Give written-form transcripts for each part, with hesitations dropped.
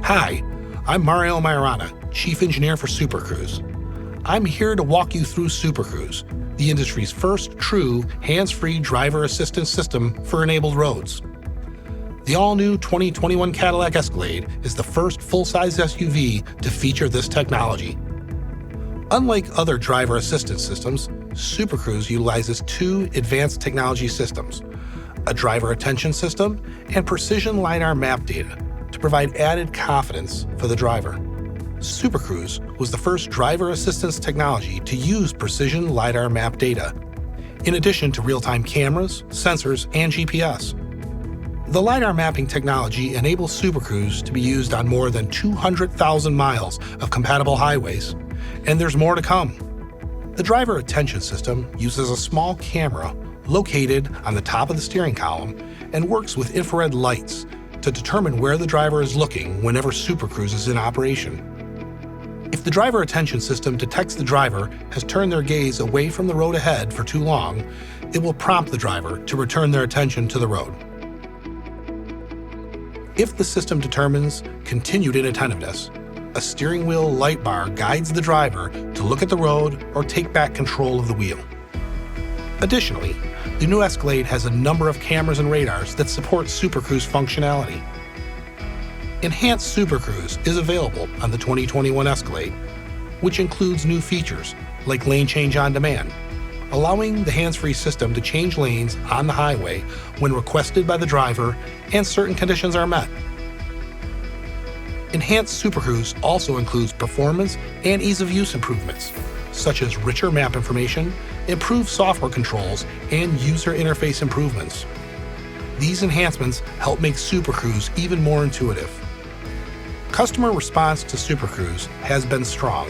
Hi, I'm Mario Majorana, Chief Engineer for Super Cruise. I'm here to walk you through Super Cruise, the industry's first true hands-free driver assistance system for enabled roads. The all-new 2021 Cadillac Escalade is the first full-size SUV to feature this technology. Unlike other driver assistance systems, Super Cruise utilizes two advanced technology systems, a driver attention system and precision LiDAR map data to provide added confidence for the driver. Super Cruise was the first driver assistance technology to use precision LiDAR map data, in addition to real-time cameras, sensors, and GPS. The LiDAR mapping technology enables Super Cruise to be used on more than 200,000 miles of compatible highways, and there's more to come. The driver attention system uses a small camera located on the top of the steering column and works with infrared lights to determine where the driver is looking whenever Super Cruise is in operation. If the driver attention system detects the driver has turned their gaze away from the road ahead for too long, it will prompt the driver to return their attention to the road. If the system determines continued inattentiveness, a steering wheel light bar guides the driver to look at the road or take back control of the wheel. Additionally, the new Escalade has a number of cameras and radars that support Super Cruise functionality. Enhanced Super Cruise is available on the 2021 Escalade, which includes new features like lane change on demand, allowing the hands-free system to change lanes on the highway when requested by the driver and certain conditions are met. Enhanced Super Cruise also includes performance and ease of use improvements, such as richer map information, improved software controls, and user interface improvements. These enhancements help make Super Cruise even more intuitive. Customer response to Super Cruise has been strong.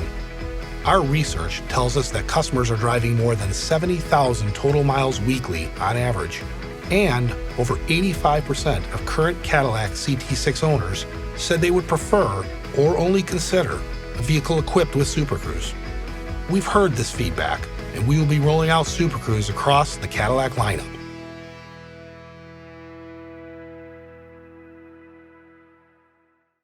Our research tells us that customers are driving more than 70,000 total miles weekly on average, and over 85% of current Cadillac CT6 owners said they would prefer or only consider a vehicle equipped with Super Cruise. We've heard this feedback, and we will be rolling out Super Cruise across the Cadillac lineup.